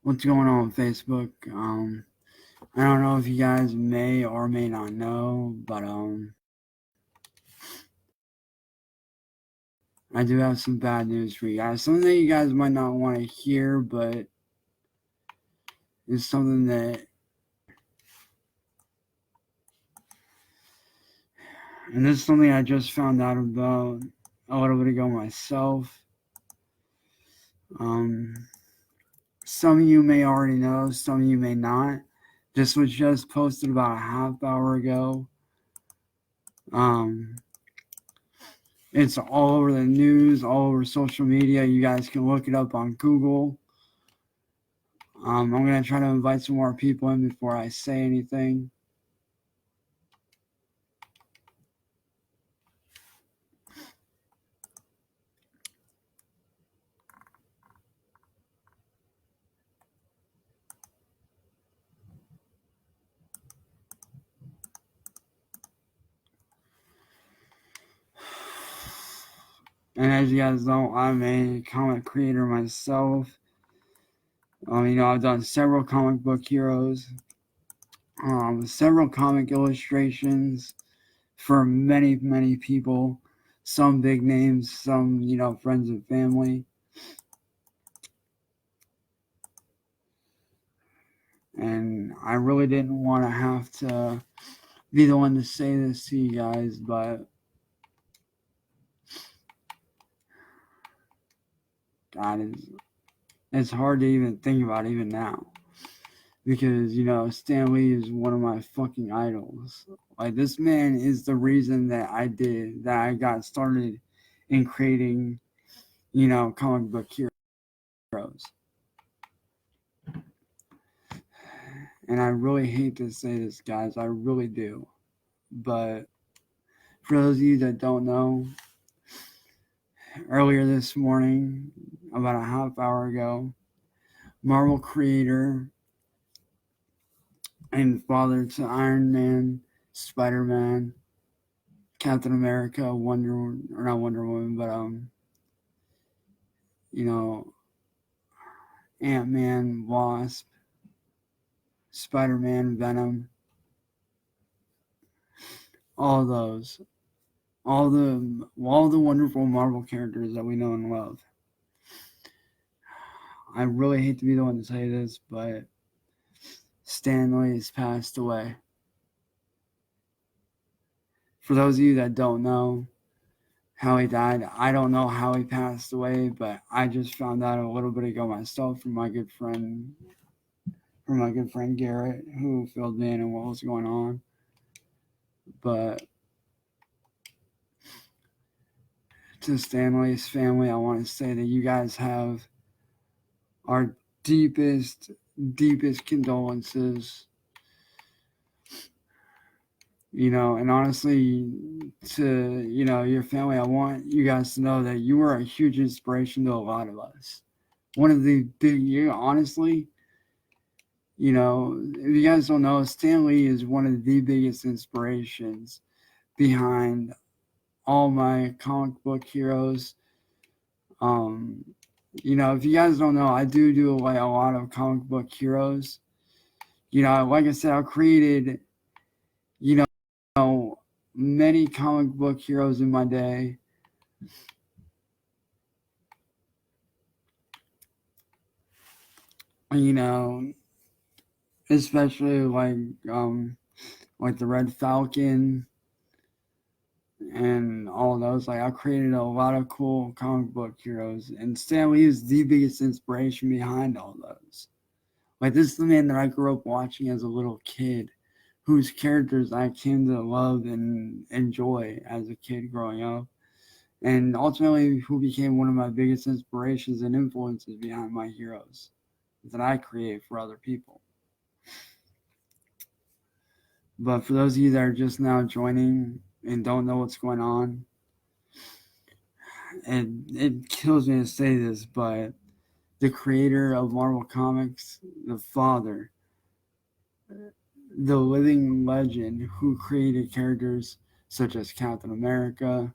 What's going on Facebook? I don't know if you guys may or may not know, but I do have some bad news for you guys. Something that you guys might not want to hear, but it's something that, and this is something I just found out about a little bit ago myself. Some of you may already know, some of you may not. This was just posted about a half hour ago. It's all over the news, all over social media. You guys can look it up on Google. I'm going to try to invite some more people in before I say anything. And as you guys know, I'm a comic creator myself. I've done several comic book heroes, several comic illustrations for many, many people. Some big names, some, friends and family. And I really didn't want to have to be the one to say this to you guys, but God, it's hard to even think about even now. Because, Stan Lee is one of my fucking idols. Like, this man is the reason that I got started in creating, comic book heroes. And I really hate to say this, guys. I really do. But for those of you that don't know, earlier this morning, about a half hour ago, Marvel creator and father to Iron Man, Spider-Man, Captain America, not Wonder Woman, but Ant-Man, Wasp, Spider-Man, Venom, all those, all the wonderful Marvel characters that we know and love. I really hate to be the one to say this, but Stan Lee has passed away. For those of you that don't know how he died, I don't know how he passed away, but I just found out a little bit ago myself from my good friend Garrett, who filled me in on what was going on. But to Stan Lee's family, I want to say that you guys have our deepest condolences. And honestly, to, your family, I want you guys to know that you were a huge inspiration to a lot of us. One of the big, honestly, if you guys don't know, Stan Lee is one of the biggest inspirations behind all my comic book heroes. If you guys don't know, I do like a lot of comic book heroes. Like I said, I've created, many comic book heroes in my day. Especially like the Red Falcon and all of those. Like, I created a lot of cool comic book heroes, and Stan Lee is the biggest inspiration behind all those. Like, this is the man that I grew up watching as a little kid, whose characters I came to love and enjoy as a kid growing up, and ultimately who became one of my biggest inspirations and influences behind my heroes that I create for other people. But for those of you that are just now joining and don't know what's going on, and it kills me to say this, but the creator of Marvel Comics, the father, the living legend who created characters such as Captain America,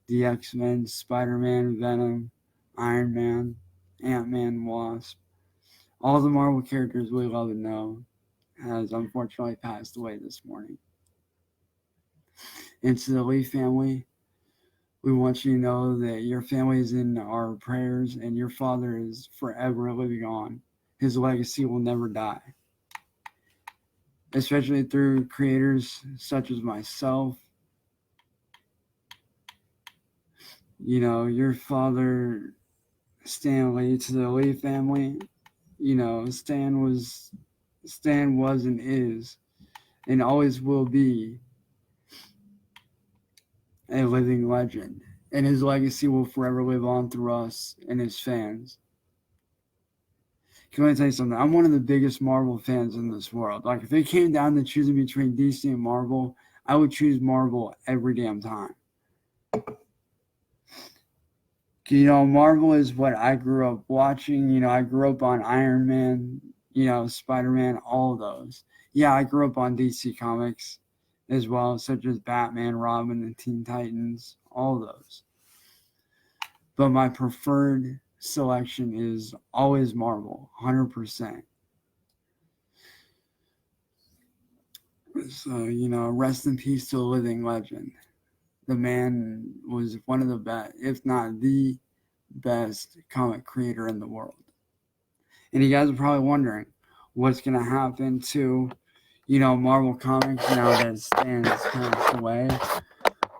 the X-Men, Spider-Man, Venom, Iron Man, Ant-Man, Wasp, all the Marvel characters we love and know has unfortunately passed away this morning. And to the Lee family, we want you to know that your family is in our prayers and your father is forever living on. His legacy will never die. Especially through creators such as myself. You know, your father, Stan Lee, to the Lee family, you know, Stan was and is and always will be a living legend. And his legacy will forever live on through us and his fans. Can I tell you something? I'm one of the biggest Marvel fans in this world. Like, if it came down to choosing between DC and Marvel, I would choose Marvel every damn time. You know, Marvel is what I grew up watching. You know, I grew up on Iron Man, you know, Spider-Man, all of those. Yeah, I grew up on DC Comics as well, such as Batman, Robin, and Teen Titans, all of those. But my preferred selection is always Marvel, 100%. So, you know, rest in peace to a living legend. The man was one of the best, if not the best comic creator in the world. And you guys are probably wondering what's going to happen to, you know, Marvel Comics now that Stan has passed away.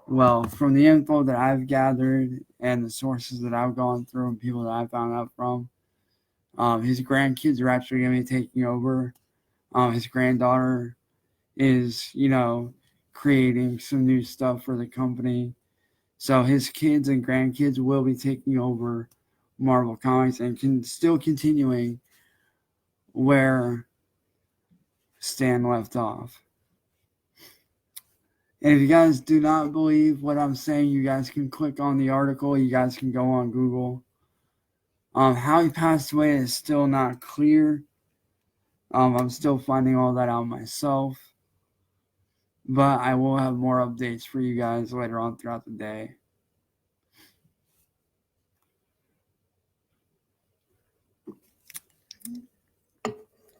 Well, from the info that I've gathered and the sources that I've gone through and people that I found out from, his grandkids are actually going to be taking over. His granddaughter is, you know, creating some new stuff for the company. So his kids and grandkids will be taking over Marvel Comics and still continuing where Stan left off. And if you guys do not believe what I'm saying, you guys can click on the article. You guys can go on Google. How he passed away is still not clear. I'm still finding all that out myself. But I will have more updates for you guys later on throughout the day.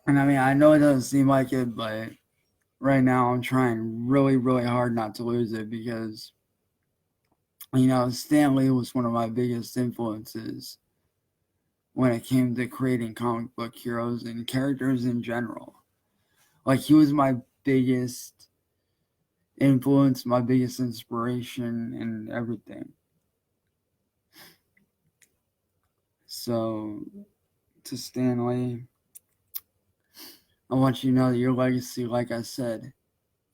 And I mean, I know it doesn't seem like it, but right now I'm trying really, really hard not to lose it because, you know, Stan Lee was one of my biggest influences when it came to creating comic book heroes and characters in general. Like, he was my biggest influence, my biggest inspiration, and everything. So, to Stan Lee, I want you to know that your legacy, like I said,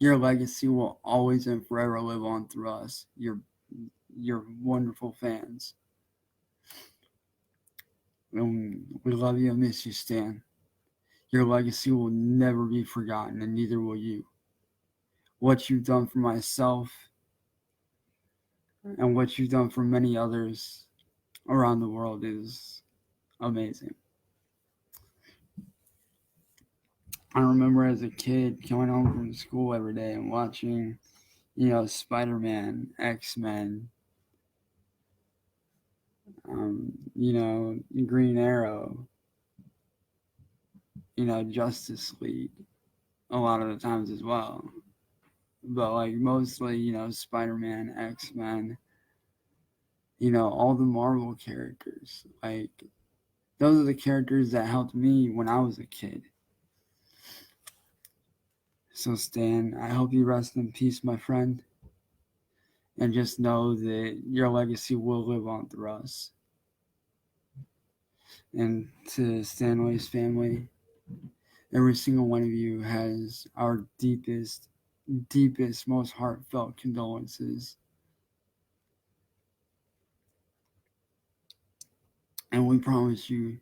your legacy will always and forever live on through us, your wonderful fans. We love you and miss you, Stan. Your legacy will never be forgotten, and neither will you. What you've done for myself and what you've done for many others around the world is amazing. I remember as a kid coming home from school every day and watching, you know, Spider-Man, X-Men, you know, Green Arrow, you know, Justice League a lot of the times as well. But like mostly, you know, Spider-Man, X-Men, you know, all the Marvel characters. Like, those are the characters that helped me when I was a kid. So Stan, I hope you rest in peace, my friend. And just know that your legacy will live on through us. And to Stan Lee's family, every single one of you has our deepest, most heartfelt condolences. And we promise you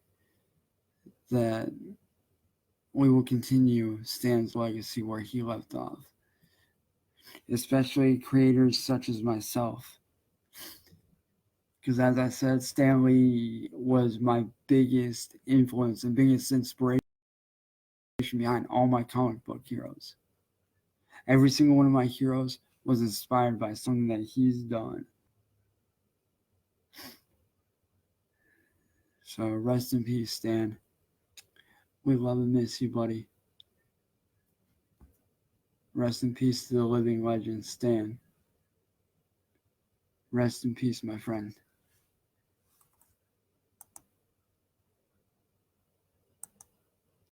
that we will continue Stan's legacy where he left off, especially creators such as myself. Because as I said, Stan Lee was my biggest influence and biggest inspiration behind all my comic book heroes. Every single one of my heroes was inspired by something that he's done. So rest in peace, Stan. We love and miss you, buddy. Rest in peace to the living legend, Stan. Rest in peace, my friend.